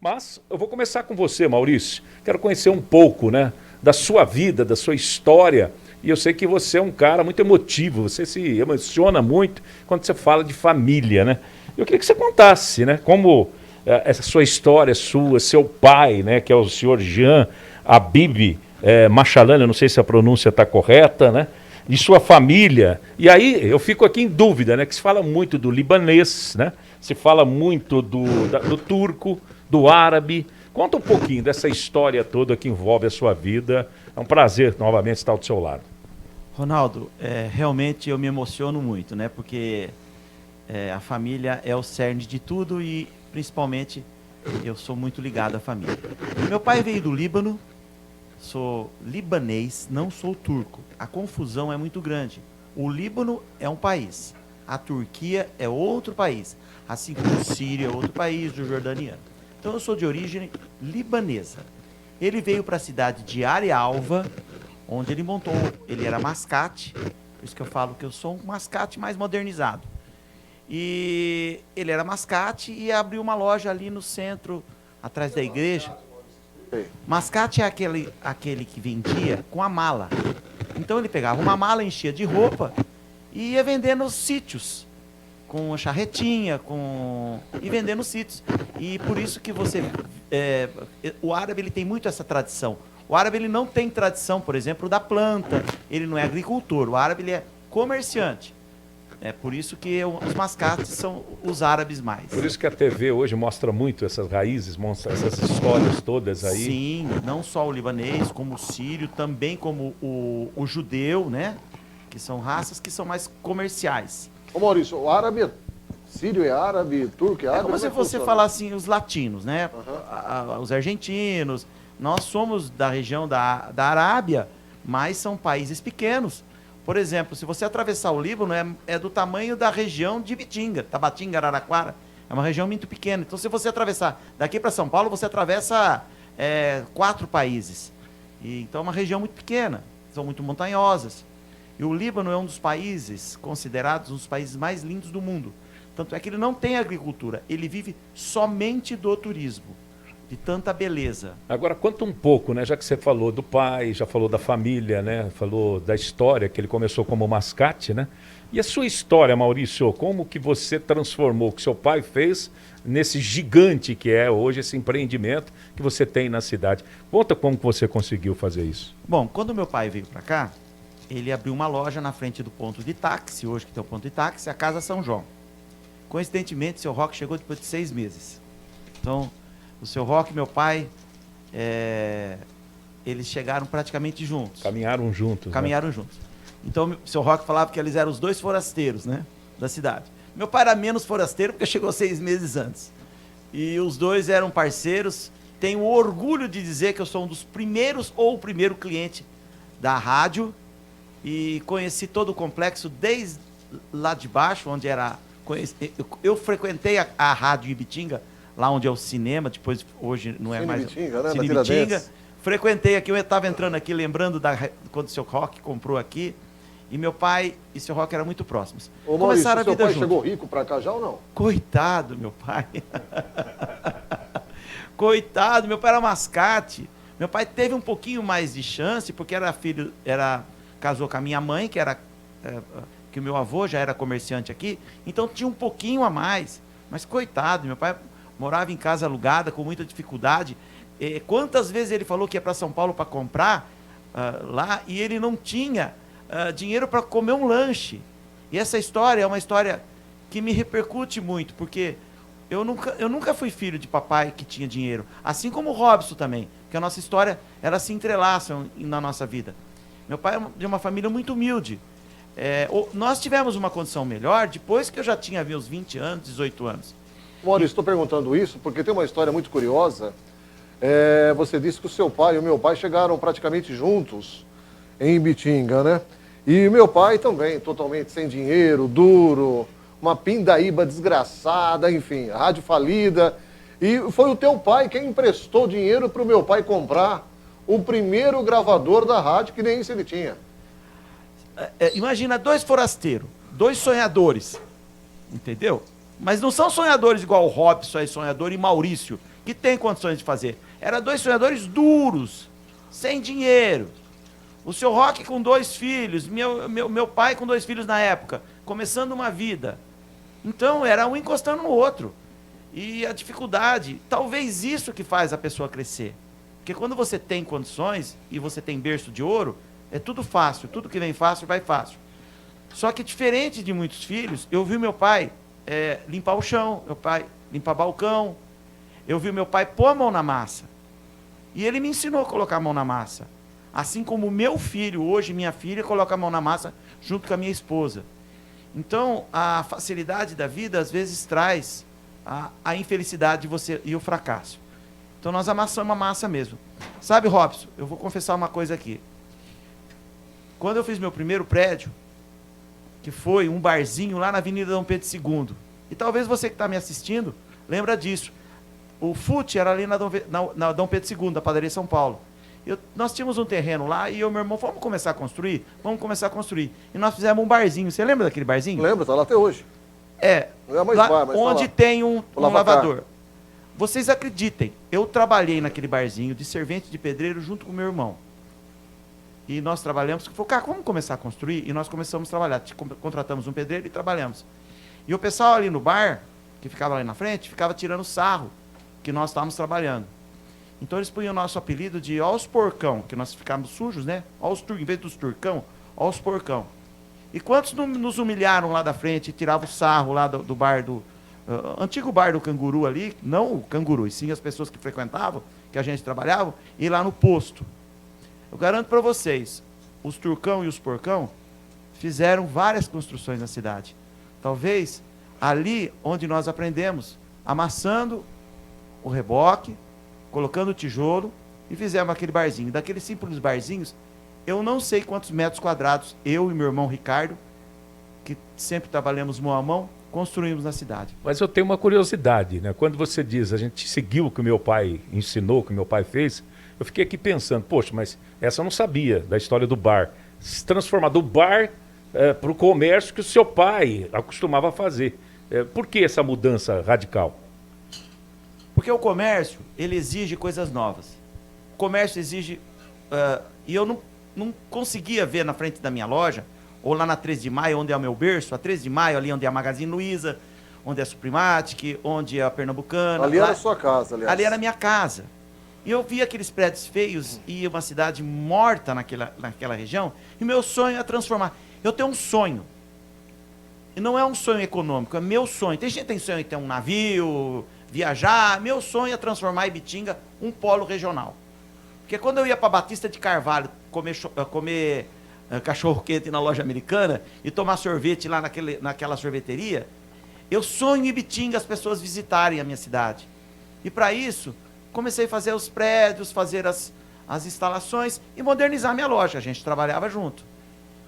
Mas eu vou começar com você, Maurício. Quero conhecer um pouco, né, da sua vida, da sua história. E eu sei que você é um cara muito emotivo, você se emociona muito quando você fala de família, né? Eu queria que você contasse, né, como essa sua história sua, seu pai, né, que é o senhor Jean Habib Machalane, eu não sei se a pronúncia está correta, né? E sua família. E aí eu fico aqui em dúvida, né? Que se fala muito do libanês, né? Se fala muito do turco, do árabe. Conta um pouquinho dessa história toda que envolve a sua vida. É um prazer novamente estar ao seu lado. Ronaldo, realmente eu me emociono muito, né? Porque a família é o cerne de tudo e principalmente eu sou muito ligado à família. Meu pai veio do Líbano, sou libanês, não sou turco. A confusão é muito grande. O Líbano é um país, a Turquia é outro país, assim como o Sírio é outro país, o jordaniano. Então eu sou de origem libanesa. Ele veio para a cidade de Arialva, onde ele era mascate, por isso que eu falo que eu sou um mascate mais modernizado. E ele era mascate e abriu uma loja ali no centro, atrás da igreja. Mascate é aquele que vendia com a mala. Então ele pegava uma mala, enchia de roupa e ia vender nos sítios, com charretinha, e vender nos sítios. E por isso que o árabe ele tem muito essa tradição. O árabe ele não tem tradição, por exemplo, da planta, ele não é agricultor, o árabe ele é comerciante. É por isso que os mascates são os árabes mais. Por isso que a TV hoje mostra muito essas raízes, mostra essas histórias todas aí. Sim, não só o libanês, como o sírio, também como o judeu, né? Que são raças que são mais comerciais. Ô Maurício, o árabe, sírio é árabe, turco é árabe? É como se você falar assim, os latinos, né? Os argentinos. Nós somos da região da Arábia, mas são países pequenos. Por exemplo, se você atravessar o Líbano, é do tamanho da região de Ibitinga, Tabatinga, Araraquara. É uma região muito pequena. Então, se você atravessar daqui para São Paulo, você atravessa 4 países. Então, é uma região muito pequena, são muito montanhosas. E o Líbano é um dos países considerados um dos países mais lindos do mundo. Tanto é que ele não tem agricultura, ele vive somente do turismo. De tanta beleza. Agora conta um pouco, né? Já que você falou do pai, já falou da família, né? Falou da história, que ele começou como mascate, né? E a sua história, Maurício, como que você transformou o que seu pai fez nesse gigante que é hoje esse empreendimento que você tem na cidade? Conta como que você conseguiu fazer isso. Bom, quando meu pai veio para cá, ele abriu uma loja na frente do ponto de táxi, hoje que tem o ponto de táxi, a Casa São João. Coincidentemente, seu Roque chegou depois de 6 meses. Então, o seu Roque e meu pai, eles chegaram praticamente juntos. Caminharam juntos. Caminharam juntos. Então, o seu Roque falava que eles eram os 2 forasteiros, né, da cidade. Meu pai era menos forasteiro porque chegou 6 meses antes. E os 2 eram parceiros. Tenho orgulho de dizer que eu sou um dos primeiros ou o primeiro cliente da rádio. E conheci todo o complexo desde lá de baixo, onde era... Eu frequentei a rádio Ibitinga, lá onde é o cinema, depois hoje não é Cine mais... Ibitinga, né? Cine Ibitinga. Frequentei aqui, eu estava entrando aqui, lembrando quando o seu Roque comprou aqui, e meu pai e seu Roque eram muito próximos. Ô Maurício, seu pai chegou rico pra cá já ou não? Coitado, meu pai. Coitado, meu pai era mascate. Meu pai teve um pouquinho mais de chance, porque casou com a minha mãe, que o meu avô já era comerciante aqui, então tinha um pouquinho a mais. Mas coitado, meu pai morava em casa alugada, com muita dificuldade. Quantas vezes ele falou que ia para São Paulo para comprar lá e ele não tinha dinheiro para comer um lanche. E essa história é uma história que me repercute muito, porque eu nunca fui filho de papai que tinha dinheiro. Assim como o Robson também, porque a nossa história, elas se entrelaçam na nossa vida. Meu pai é de uma família muito humilde. Nós tivemos uma condição melhor depois que eu já tinha meus 20 anos, 18 anos. Maurício, estou perguntando isso porque tem uma história muito curiosa. Você disse que o seu pai e o meu pai chegaram praticamente juntos em Ibitinga, né? E meu pai também, totalmente sem dinheiro, duro, uma pindaíba desgraçada, enfim, rádio falida. E foi o teu pai quem emprestou dinheiro para o meu pai comprar o primeiro gravador da rádio, que nem isso ele tinha. Imagina 2 forasteiros, 2 sonhadores, entendeu? Mas não são sonhadores igual o Robson é sonhador e Maurício, que tem condições de fazer. Eram 2 sonhadores duros, sem dinheiro. O seu Roque com 2 filhos, meu pai com 2 filhos na época, começando uma vida. Então, era um encostando no outro. E a dificuldade, talvez isso que faz a pessoa crescer. Porque quando você tem condições e você tem berço de ouro, é tudo fácil, tudo que vem fácil, vai fácil. Só que diferente de muitos filhos, eu vi meu pai limpar o chão, meu pai limpar balcão, eu vi meu pai pôr a mão na massa. E ele me ensinou a colocar a mão na massa. Assim como meu filho, hoje minha filha, coloca a mão na massa junto com a minha esposa. Então, a facilidade da vida, às vezes, traz a infelicidade de você e o fracasso. Então, nós amassamos a massa mesmo. Sabe, Robson, eu vou confessar uma coisa aqui. Quando eu fiz meu primeiro prédio, que foi um barzinho lá na Avenida Dom Pedro II, e talvez você que está me assistindo, lembra disso. O FUT era ali na Dom Pedro II, da padaria São Paulo. Nós tínhamos um terreno lá e eu e meu irmão, vamos começar a construir? Vamos começar a construir. E nós fizemos um barzinho. Você lembra daquele barzinho? Lembro, está lá até hoje. Não é mais lá, bar, mas onde tá tem um lavador. Cá. Vocês acreditem, eu trabalhei naquele barzinho de servente de pedreiro junto com meu irmão. E nós trabalhamos, falou, cara, vamos começar a construir? E nós começamos a trabalhar. Contratamos um pedreiro e trabalhamos. E o pessoal ali no bar, que ficava ali na frente, ficava tirando sarro que nós estávamos trabalhando. Então eles punham o nosso apelido de ó os porcão, que nós ficávamos sujos, né? Em vez dos turcão, ó os porcão. E quantos nos humilharam lá da frente e tiravam sarro lá do bar do... antigo bar do Canguru ali, não o Canguru, e sim as pessoas que frequentavam, que a gente trabalhava, e lá no posto. Eu garanto para vocês, os turcão e os porcão fizeram várias construções na cidade. Talvez ali onde nós aprendemos, amassando o reboque, colocando o tijolo e fizemos aquele barzinho. Daqueles simples barzinhos, eu não sei quantos metros quadrados, eu e meu irmão Ricardo, que sempre trabalhamos mão a mão, construímos na cidade. Mas eu tenho uma curiosidade, né? Quando você diz, a gente seguiu o que o meu pai ensinou, o que o meu pai fez, eu fiquei aqui pensando, poxa, mas essa eu não sabia da história do bar. Se transformar do bar para o comércio que o seu pai acostumava a fazer. Por que essa mudança radical? Porque o comércio, ele exige coisas novas. O comércio exige... e eu não conseguia ver na frente da minha loja, ou lá na 13 de Maio, onde é o meu berço, a 13 de Maio, ali onde é a Magazine Luiza, onde é a Suprimatic, onde é a Pernambucana. Ali era a sua casa, aliás. Ali era a minha casa. E eu via aqueles prédios feios e uma cidade morta naquela região, e meu sonho é transformar. Eu tenho um sonho. E não é um sonho econômico, é meu sonho. Tem gente que tem sonho de ter um navio, viajar. Meu sonho é transformar Ibitinga um polo regional. Porque quando eu ia para Batista de Carvalho comer cachorro-quente na loja americana e tomar sorvete lá naquela sorveteria, eu sonho em Ibitinga as pessoas visitarem a minha cidade. E para isso, comecei a fazer os prédios, fazer as instalações e modernizar minha loja. A gente trabalhava junto.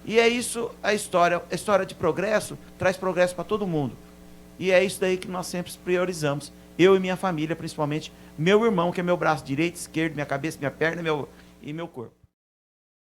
E é isso a história de progresso, traz progresso para todo mundo. E é isso daí que nós sempre priorizamos. Eu e minha família, principalmente meu irmão, que é meu braço direito, esquerdo, minha cabeça, minha perna e meu corpo.